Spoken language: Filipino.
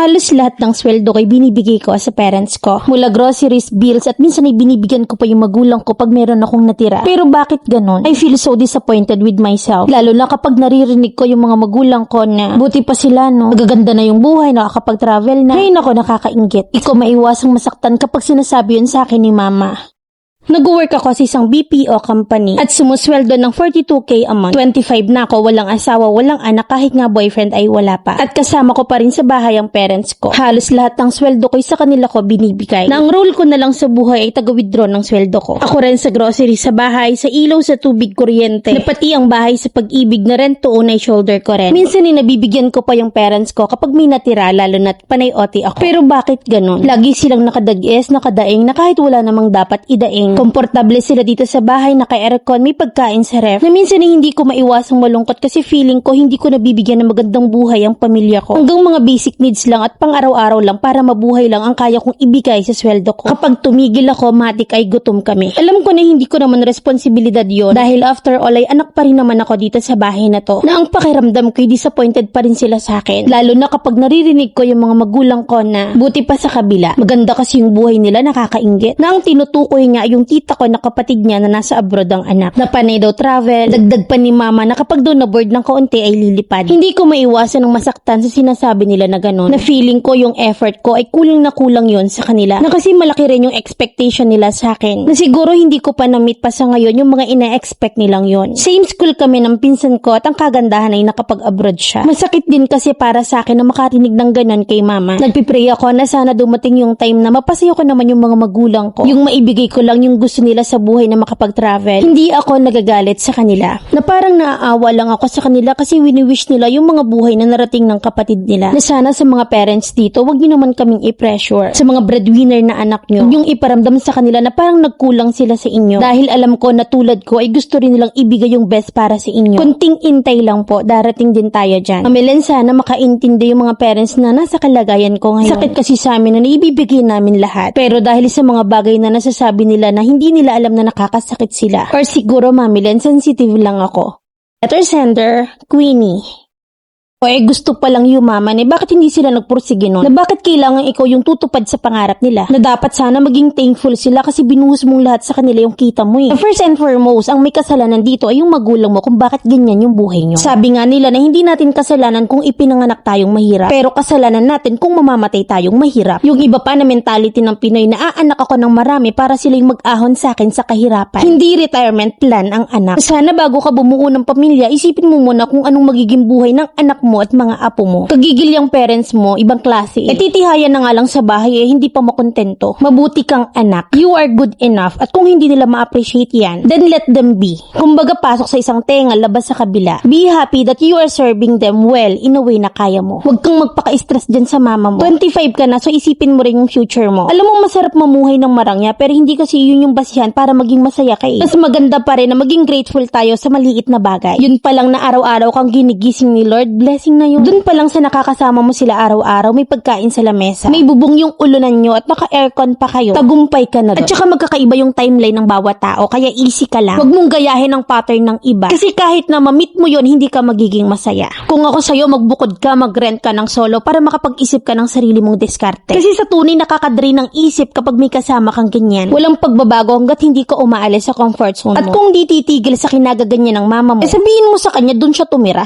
Halos lahat ng sweldo ko'y binibigay ko sa parents ko. Mula groceries, bills at minsan ay binibigyan ko pa yung magulang ko pag meron akong natira. Pero bakit ganon? I feel so disappointed with myself. Lalo na kapag naririnig ko yung mga magulang ko na buti pa sila no. Nagaganda na yung buhay, nakakapag-travel na. Ay nako, nakakainggit. Ikaw maiwasang masaktan kapag sinasabi yun sa akin ni mama. Nag-work ako sa isang BPO company at sumusweldo ng 42k a month. 25 na ako, walang asawa, walang anak, kahit nga boyfriend ay wala pa. At kasama ko pa rin sa bahay ang parents ko. Halos lahat ng sweldo ko sa kanila ko binibigay. Na ang role ko na lang sa buhay ay taga-withdraw ng sweldo ko. Ako rin sa grocery sa bahay, sa ilaw, sa tubig, kuryente. Na pati ang bahay sa pag-ibig na rent to own ay shoulder ko rin. Minsan ay nabibigyan ko pa yung parents ko kapag may natira, lalo na't panay OT ako. Pero bakit ganun? Lagi silang nakadagies, nakadaing na kahit wala namang dapat idaing. Komportable sila dito sa bahay, naka-aircon, may pagkain sa ref. Na minsan ay hindi ko maiwasang malungkot kasi feeling ko hindi ko nabibigyan ng magandang buhay ang pamilya ko. Hanggang mga basic needs lang at pang-araw-araw lang para mabuhay lang ang kaya kong ibigay sa sweldo ko. Kapag tumigil ako, matik ay gutom kami. Alam ko na hindi ko naman responsibilidad yon dahil after all ay anak pa rin naman ako dito sa bahay na to. Na ang pakiramdam ko'y disappointed pa rin sila sa akin. Lalo na kapag naririnig ko yung mga magulang ko na buti pa sa kabila. Maganda kasi yung buhay nila, nakakainggit. Na ang tinutukoy nga yung tita ko na kapatid niya na nasa abroad ang anak. Na panay daw travel, dagdag pa ni mama na kapag daw na board ng kaunti ay lilipad. Hindi ko maiwasan ng masaktan sa sinasabi nila na gano'n. Na feeling ko yung effort ko ay kulang na kulang yon sa kanila. Na kasi malaki rin yung expectation nila sa akin. Na siguro hindi ko pa na-meet pa sa ngayon yung mga ina-expect nilang yon. Same school kami ng pinsan ko at ang kagandahan ay nakapag-abroad siya. Masakit din kasi para sa akin na makarinig ng ganon kay mama. Nagpipray ako na sana dumating yung time na mapasaya ko naman yung mga magulang ko. Yung maibigay ko lang yung gusto nila sa buhay na makapag-travel. Hindi ako nagagalit sa kanila. Na parang naaawa lang ako sa kanila kasi wini-wish nila yung mga buhay na narating ng kapatid nila. Na sana sa mga parents dito, wag niyo naman kaming i-pressure. Sa mga breadwinner na anak nyo, yung iparamdam sa kanila na parang nagkulang sila sa inyo. Dahil alam ko na tulad ko ay gusto rin nilang ibigay yung best para sa inyo. Kunting intay lang po, darating din tayo dyan. Mamilan sana makaintindi yung mga parents na nasa kalagayan ko ngayon. Sakit kasi sa amin na naibibigay namin lahat. Pero dahil sa mga bagay na nasasabi nila na hindi nila alam na nakakasakit sila. Or siguro mamilan, sensitive lang ako. Letter sender, Queenie. O gusto pa lang yumaman bakit hindi sila nagpursige nun? Na bakit kailangan ikaw yung tutupad sa pangarap nila? Na dapat sana maging thankful sila kasi binuhos mong lahat sa kanila yung kita mo eh. First and foremost, ang may kasalanan dito ay yung magulang mo kung bakit ganyan yung buhay nyo. Sabi nga nila na hindi natin kasalanan kung ipinanganak tayong mahirap. Pero kasalanan natin kung mamamatay tayong mahirap. Yung iba pa na mentality ng Pinoy na aanak ako ng marami para sila yung mag-ahon sa akin sa kahirapan. Hindi retirement plan ang anak. Sana bago ka bumuo ng pamilya, isipin mo muna kung anong magiging buhay ng anak mo at mga apo mo. Kagigil yung parents mo, ibang klase titihayan na nga lang sa bahay hindi pa makontento. Mabuti kang anak. You are good enough at kung hindi nila ma-appreciate yan, then let them be. Kumbaga pasok sa isang tenga, labas sa kabila. Be happy that you are serving them well in a way na kaya mo. Huwag kang magpaka-stress dyan sa mama mo. 25 ka na, so isipin mo rin yung future mo. Alam mo masarap mamuhay ng marangya pero hindi kasi yun yung basihan para maging masaya ka Mas maganda pa rin na maging grateful tayo sa maliit na bagay. Yun pa lang na araw-araw kang ginigising ni Lord, blessing na yun. Doon pa lang sa nakakasama mo sila araw-araw, may pagkain sa lamesa. May bubong yung ulunan nyo at naka-aircon pa kayo. Tagumpay ka na doon. At saka magkakaiba yung timeline ng bawat tao, kaya easy ka lang. Huwag mong gayahin ang pattern ng iba. Kasi kahit na ma-meet mo yun, hindi ka magiging masaya. Kung ako sa'yo, magbukod ka, mag-rent ka ng solo para makapag-isip ka ng sarili mong diskarte. Kasi sa tunay nakakadrain ng isip kapag may kasama kang ganyan. Walang pagbabago hanggat hindi ka umaalis sa comfort zone mo. At kung di titigil sa kinagaganyan ng mama mo, sabihin mo sa kanya, doon siya tumira.